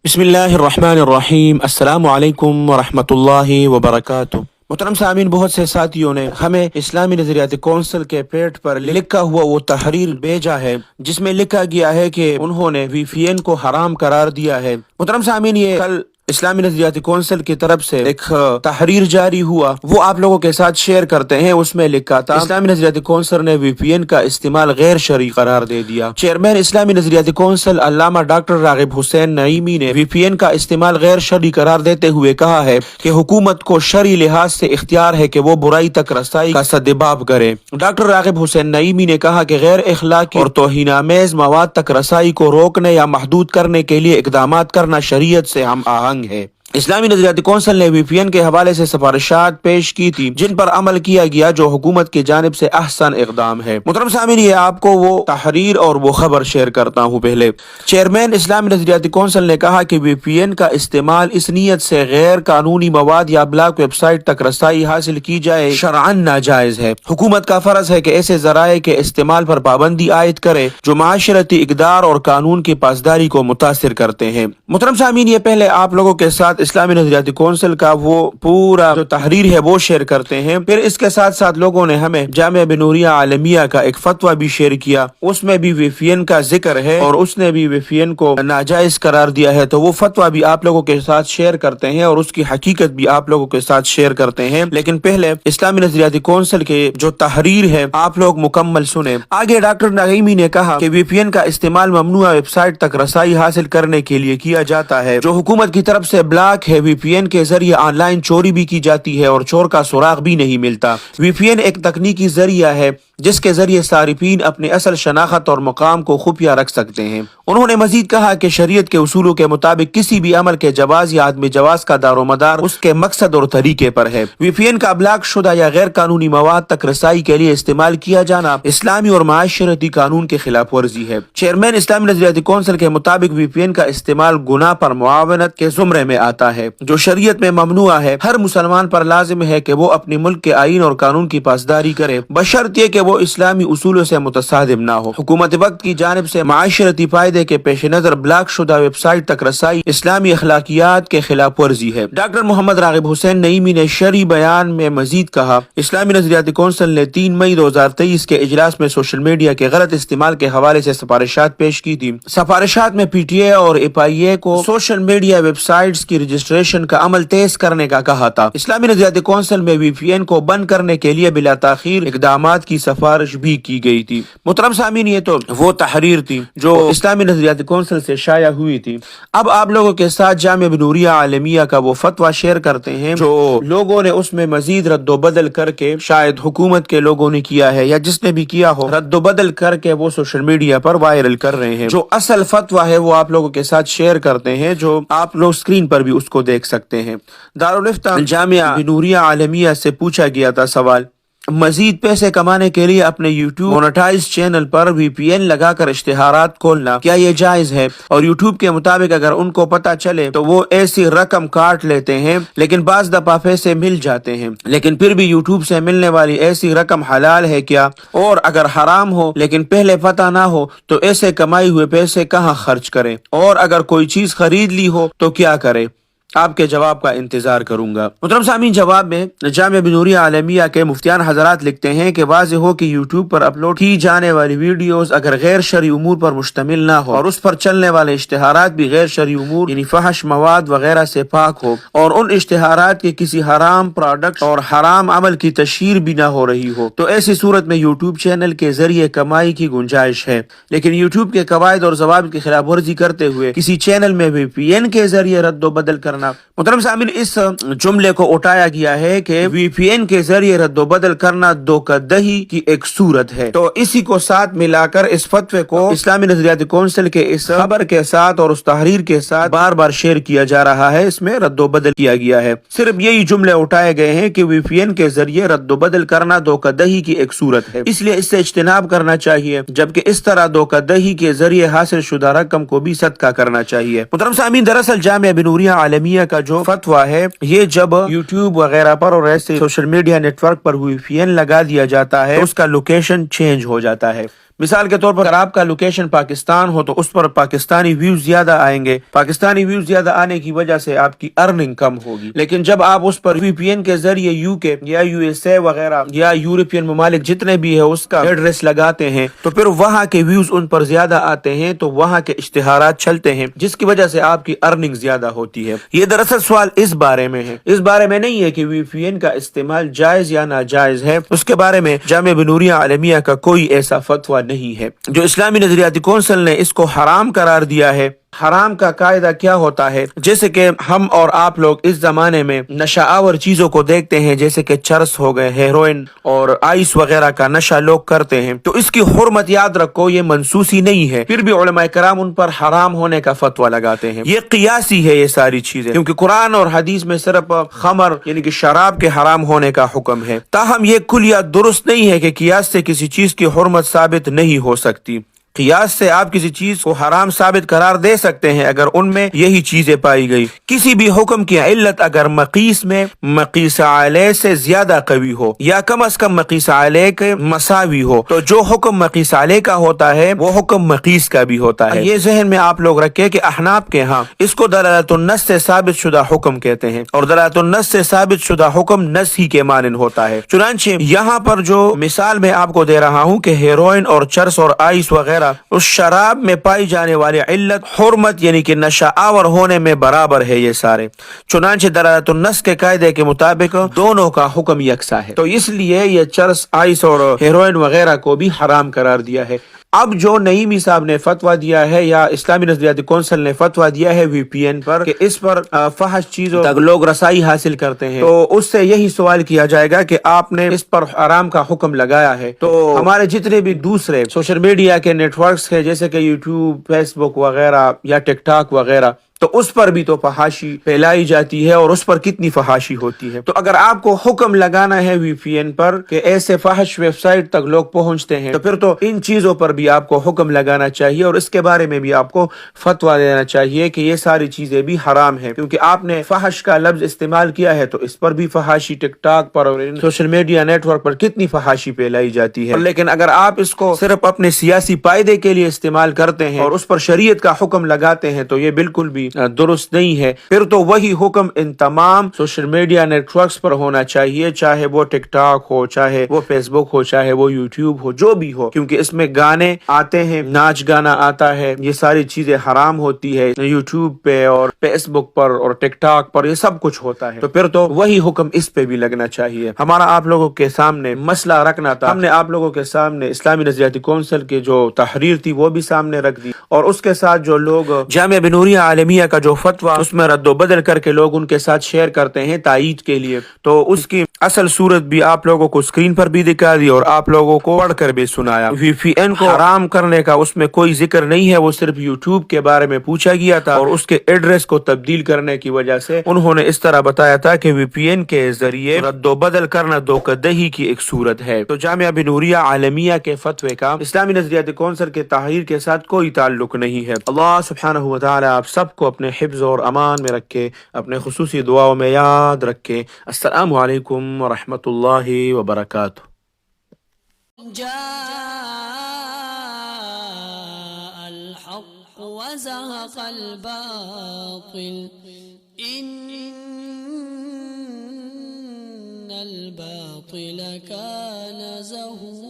بسم اللہ الرحمن الرحیم، السلام علیکم ورحمۃ اللہ وبرکاتہ۔ محترم سامعین، بہت سے ساتھیوں نے ہمیں اسلامی نظریاتی کونسل کے پیج پر لکھا ہوا وہ تحریر بھیجا ہے جس میں لکھا گیا ہے کہ انہوں نے وی پی این کو حرام قرار دیا ہے۔ محترم سامعین، یہ کل اسلامی نظریاتی کونسل کی طرف سے ایک تحریر جاری ہوا، وہ آپ لوگوں کے ساتھ شیئر کرتے ہیں۔ اس میں لکھا تھا اسلامی نظریاتی کونسل نے وی پی این کا استعمال غیر شرعی قرار دے دیا۔ چیئرمین اسلامی نظریاتی کونسل علامہ ڈاکٹر راغب حسین نعیمی نے وی پی این کا استعمال غیر شرعی قرار دیتے ہوئے کہا ہے کہ حکومت کو شرعی لحاظ سے اختیار ہے کہ وہ برائی تک رسائی کا سدباب کرے۔ ڈاکٹر راغب حسین نعیمی نے کہا کہ غیر اخلاقی اور توہین آمیز مواد تک رسائی کو روکنے یا محدود کرنے کے لیے اقدامات کرنا شریعت سے ہم آہنگ ہے۔ اسلامی نظریاتی کونسل نے وی پی این کے حوالے سے سفارشات پیش کی تھی جن پر عمل کیا گیا، جو حکومت کی جانب سے احسن اقدام ہے۔ محترم سامعین، یہ آپ کو وہ تحریر اور وہ خبر شیئر کرتا ہوں۔ پہلے چیئرمین اسلامی نظریاتی کونسل نے کہا کہ وی پی این کا استعمال اس نیت سے غیر قانونی مواد یا بلاک ویب سائٹ تک رسائی حاصل کی جائے شرعاً ناجائز ہے۔ حکومت کا فرض ہے کہ ایسے ذرائع کے استعمال پر پابندی عائد کرے جو معاشرتی اقدار اور قانون کی پاسداری کو متاثر کرتے ہیں۔ محترم سامعین، یہ پہلے آپ لوگوں کے ساتھ اسلامی نظریاتی کونسل کا وہ پورا جو تحریر ہے وہ شیئر کرتے ہیں، پھر اس کے ساتھ ساتھ لوگوں نے ہمیں جامعہ بنوریہ عالمیہ کا ایک فتویٰ بھی شیئر کیا، اس میں بھی وی پی این کا ذکر ہے اور اس نے بھی وی پی این کو ناجائز قرار دیا ہے، تو وہ فتویٰ بھی آپ لوگوں کے ساتھ شیئر کرتے ہیں اور اس کی حقیقت بھی آپ لوگوں کے ساتھ شیئر کرتے ہیں۔ لیکن پہلے اسلامی نظریاتی کونسل کے جو تحریر ہے آپ لوگ مکمل سنیں۔ آگے ڈاکٹر نعیمی نے کہا کہ وی پی این کا استعمال ممنوعہ ویب سائٹ تک رسائی حاصل کرنے کے لیے کیا جاتا ہے جو حکومت کی طرف سے بلاک ہے۔ وی پی این کے ذریعے آن لائن چوری بھی کی جاتی ہے اور چور کا سراغ بھی نہیں ملتا۔ وی پی این ایک تکنیکی ذریعہ ہے جس کے ذریعے صارفین اپنے اصل شناخت اور مقام کو خفیہ رکھ سکتے ہیں۔ انہوں نے مزید کہا کہ شریعت کے اصولوں کے مطابق کسی بھی عمل کے جواز یا عدم جواز کا دار و مدار اس کے مقصد اور طریقے پر ہے۔ وی پی این کا بلاک شدہ یا غیر قانونی مواد تک رسائی کے لیے استعمال کیا جانا اسلامی اور معاشرتی قانون کے خلاف ورزی ہے۔ چیئرمین اسلامی نظریاتی کونسل کے مطابق وی پی این کا استعمال گناہ پر معاونت کے زمرے میں آتا ہے جو شریعت میں ممنوع ہے۔ ہر مسلمان پر لازم ہے کہ وہ اپنے ملک کے آئین اور قانون کی پاسداری کرے بشرط یہ کہ وہ اسلامی اصولوں سے متصادم نہ ہو۔ حکومت وقت کی جانب سے معاشرتی فائدے کے پیش نظر بلاک شدہ ویب سائٹ تک رسائی اسلامی اخلاقیات کے خلاف ورزی ہے۔ ڈاکٹر محمد راغب حسین نعیمی نے شرعی بیان میں مزید کہا، اسلامی نظریاتی کونسل نے 3 مئی 2023 کے اجلاس میں سوشل میڈیا کے غلط استعمال کے حوالے سے سفارشات پیش کی تھی۔ سفارشات میں پی ٹی اے اور ایف آئی اے کو سوشل میڈیا ویب سائٹس کی رجسٹریشن کا عمل تیز کرنے کا کہا تھا۔ اسلامی نظریاتی کونسل میں وی پی این کو بند کرنے کے لیے بلا تاخیر اقدامات کی سفارش بھی کی گئی تھی۔ محترم سامعین، یہ تو وہ تحریر تھی جو اسلامی نظریاتی کونسل سے شائع ہوئی تھی۔ اب آپ لوگوں کے ساتھ جامعہ بنوریہ عالمیہ کا وہ فتویٰ شیئر کرتے ہیں جو لوگوں نے اس میں مزید رد و بدل کر کے، شاید حکومت کے لوگوں نے کیا ہے یا جس نے بھی کیا ہو، رد و بدل کر کے وہ سوشل میڈیا پر وائرل کر رہے ہیں۔ جو اصل فتویٰ ہے وہ آپ لوگوں کے ساتھ شیئر کرتے ہیں، جو آپ لوگ اسکرین پر بھی اس کو دیکھ سکتے ہیں۔ دارالفتہ جامعہ بنوریہ عالمیہ سے پوچھا گیا تھا سوال، مزید پیسے کمانے کے لیے اپنے یوٹیوب مونیٹائز چینل پر وی پی این لگا کر اشتہارات کھولنا کیا یہ جائز ہے؟ اور یوٹیوب کے مطابق اگر ان کو پتہ چلے تو وہ ایسی رقم کاٹ لیتے ہیں، لیکن بعض دفعہ پیسے مل جاتے ہیں، لیکن پھر بھی یوٹیوب سے ملنے والی ایسی رقم حلال ہے کیا؟ اور اگر حرام ہو لیکن پہلے پتہ نہ ہو تو ایسے کمائی ہوئے پیسے کہاں خرچ کریں؟ اور اگر کوئی چیز خرید لی ہو تو کیا کرے؟ آپ کے جواب کا انتظار کروں گا۔ محترم سامعین، جواب میں جامعہ بنوریہ عالمیہ کے مفتیان حضرات لکھتے ہیں کہ واضح ہو کہ یوٹیوب پر اپلوڈ کی جانے والی ویڈیوز اگر غیر شرعی امور پر مشتمل نہ ہو اور اس پر چلنے والے اشتہارات بھی غیر شرعی امور یعنی فحش مواد وغیرہ سے پاک ہو اور ان اشتہارات کے کسی حرام پروڈکٹ اور حرام عمل کی تشہیر بھی نہ ہو رہی ہو، تو ایسی صورت میں یوٹیوب چینل کے ذریعے کمائی کی گنجائش ہے۔ لیکن یوٹیوب کے قواعد اور ضوابط کی خلاف ورزی کرتے ہوئے کسی چینل میں وی پی این کے ذریعے رد و بدل کرنا، محترم سامعین، اس جملے کو اٹھایا گیا ہے کہ وی پی این کے ذریعے رد و بدل کرنا دھوکہ دہی کی ایک صورت ہے، تو اسی کو ساتھ ملا کر اس فتوے کو اسلامی نظریاتی کونسل کے اس خبر کے ساتھ اور اس تحریر کے ساتھ بار بار شیئر کیا جا رہا ہے۔ اس میں رد و بدل کیا گیا ہے، صرف یہی جملے اٹھائے گئے ہیں کہ وی پی این کے ذریعے رد و بدل کرنا دھوکہ دہی کی ایک صورت ہے، اس لیے اس سے اجتناب کرنا چاہیے، جبکہ اس طرح دھوکہ دہی کے ذریعے حاصل شدہ رقم کو بھی صدقہ کرنا چاہیے۔ محترم سامعین، دراصل جامعہ بنوریہ عالمیہ کا جو فتویٰ ہے یہ جب یوٹیوب وغیرہ پر اور ایسے سوشل میڈیا نیٹ ورک پر وی پی این لگا دیا جاتا ہے تو اس کا لوکیشن چینج ہو جاتا ہے۔ مثال کے طور پر اگر آپ کا لوکیشن پاکستان ہو تو اس پر پاکستانی ویوز زیادہ آئیں گے، پاکستانی ویوز زیادہ آنے کی وجہ سے آپ کی ارننگ کم ہوگی۔ لیکن جب آپ اس پر وی پی این کے ذریعے یو کے یا یو ایس اے وغیرہ یا یورپین ممالک جتنے بھی ہے اس کا ایڈریس لگاتے ہیں تو پھر وہاں کے ویوز ان پر زیادہ آتے ہیں، تو وہاں کے اشتہارات چلتے ہیں، جس کی وجہ سے آپ کی ارننگ زیادہ ہوتی ہے۔ یہ دراصل سوال اس بارے میں ہے، اس بارے میں نہیں ہے کہ وی پی این کا استعمال جائز یا ناجائز ہے، اس کے بارے میں جامعہ بنوریہ عالمیہ کا کوئی ایسا فتویٰ نہیں ہے۔ جو اسلامی نظریاتی کونسل نے اس کو حرام قرار دیا ہے، حرام کا قاعدہ کیا ہوتا ہے؟ جیسے کہ ہم اور آپ لوگ اس زمانے میں نشہ آور چیزوں کو دیکھتے ہیں، جیسے کہ چرس ہو گئے، ہیروئن اور آئس وغیرہ کا نشہ لوگ کرتے ہیں، تو اس کی حرمت یاد رکھو یہ منسوسی نہیں ہے، پھر بھی علماء کرام ان پر حرام ہونے کا فتویٰ لگاتے ہیں۔ یہ قیاسی ہے یہ ساری چیزیں، کیونکہ قرآن اور حدیث میں صرف خمر یعنی کہ شراب کے حرام ہونے کا حکم ہے، تاہم یہ کلیہ درست نہیں ہے کہ قیاس سے کسی چیز کی حرمت ثابت نہیں ہو سکتی۔ قیاس سے آپ کسی چیز کو حرام ثابت قرار دے سکتے ہیں اگر ان میں یہی چیزیں پائی گئی۔ کسی بھی حکم کی علت اگر مقیس میں مقیس علیہ سے زیادہ قوی ہو یا کم از کم مقیس علیہ کے مساوی ہو، تو جو حکم مقیس علیہ کا ہوتا ہے وہ حکم مقیس کا بھی ہوتا ہے۔ یہ ذہن میں آپ لوگ رکھیں کہ احناف کے ہاں اس کو دلالت النص سے ثابت شدہ حکم کہتے ہیں، اور دلالت النص سے ثابت شدہ حکم نص ہی کے مانند ہوتا ہے۔ چنانچہ یہاں پر جو مثال میں آپ کو دے رہا ہوں کہ ہیروئن اور چرس اور آئس وغیرہ اس شراب میں پائی جانے والی علت حرمت یعنی کہ نشہ آور ہونے میں برابر ہے، یہ سارے چنانچہ دلالت النص کے قاعدے کے مطابق دونوں کا حکم یکساں ہے، تو اس لیے یہ چرس، آئس اور ہیروئن وغیرہ کو بھی حرام قرار دیا ہے۔ اب جو نعیمی صاحب نے فتویٰ دیا ہے یا اسلامی نظریاتی کونسل نے فتویٰ دیا ہے وی پی این پر کہ اس پر فحش چیزوں تک لوگ رسائی حاصل کرتے ہیں، تو اس سے یہی سوال کیا جائے گا کہ آپ نے اس پر حرام کا حکم لگایا ہے، تو ہمارے جتنے بھی دوسرے سوشل میڈیا کے نیٹ ورکس ہیں جیسے کہ یوٹیوب، فیس بک وغیرہ یا ٹک ٹاک وغیرہ، تو اس پر بھی تو فحاشی پھیلائی جاتی ہے، اور اس پر کتنی فحاشی ہوتی ہے۔ تو اگر آپ کو حکم لگانا ہے وی پی این پر کہ ایسے فحش ویب سائٹ تک لوگ پہنچتے ہیں، تو پھر تو ان چیزوں پر بھی آپ کو حکم لگانا چاہیے، اور اس کے بارے میں بھی آپ کو فتویٰ دینا چاہیے کہ یہ ساری چیزیں بھی حرام ہیں، کیونکہ آپ نے فحش کا لفظ استعمال کیا ہے تو اس پر بھی فحاشی، ٹک ٹاک پر اور سوشل میڈیا نیٹ ورک پر کتنی فحاشی پھیلائی جاتی ہے۔ لیکن اگر آپ اس کو صرف اپنے سیاسی فائدے کے لیے استعمال کرتے ہیں اور اس پر شریعت کا حکم لگاتے ہیں تو یہ بالکل بھی درست نہیں ہے، پھر تو وہی حکم ان تمام سوشل میڈیا نیٹ ورکس پر ہونا چاہیے، چاہے وہ ٹک ٹاک ہو، چاہے وہ فیس بک ہو، چاہے وہ یوٹیوب ہو، جو بھی ہو، کیونکہ اس میں گانے آتے ہیں، ناچ گانا آتا ہے، یہ ساری چیزیں حرام ہوتی ہے یوٹیوب پہ اور فیس بک پر اور ٹک ٹاک پر، یہ سب کچھ ہوتا ہے، تو پھر تو وہی حکم اس پہ بھی لگنا چاہیے۔ ہمارا آپ لوگوں کے سامنے مسئلہ رکھنا تھا، ہم نے آپ لوگوں کے سامنے اسلامی نظریاتی کونسل کی جو تحریر تھی وہ بھی سامنے رکھ دی، اور اس کے ساتھ جو لوگ جامعہ بنوریہ عالمیہ کا جو فتویٰ اس میں رد و بدل کر کے لوگ ان کے ساتھ شیئر کرتے ہیں تائید کے لیے، تو اس کی اصل صورت بھی آپ لوگوں کو اسکرین پر بھی دکھا دی اور آپ لوگوں کو پڑھ کر بھی سنایا۔ وی پی این کو حرام کرنے کا اس میں کوئی ذکر نہیں ہے، وہ صرف یوٹیوب کے بارے میں پوچھا گیا تھا اور اس کے ایڈریس کو تبدیل کرنے کی وجہ سے انہوں نے اس طرح بتایا تھا کہ وی پی این کے ذریعے رد و بدل کرنا دھوکہ دہی کی ایک صورت ہے۔ تو جامعہ بنوریہ عالمیہ کے فتوے کا اسلامی نظریاتی کونسل کے تحریر کے ساتھ کوئی تعلق نہیں ہے۔ اللہ سبحانہ و تعالی آپ سب کو اپنے حفظ اور امان میں رکھے، اپنے خصوصی دعاؤں میں یاد رکھے۔ السلام علیکم ورحمۃ اللہ وبرکاتہ۔ جاء الحق وزهق الباطل إن الباطل كان زهوقا۔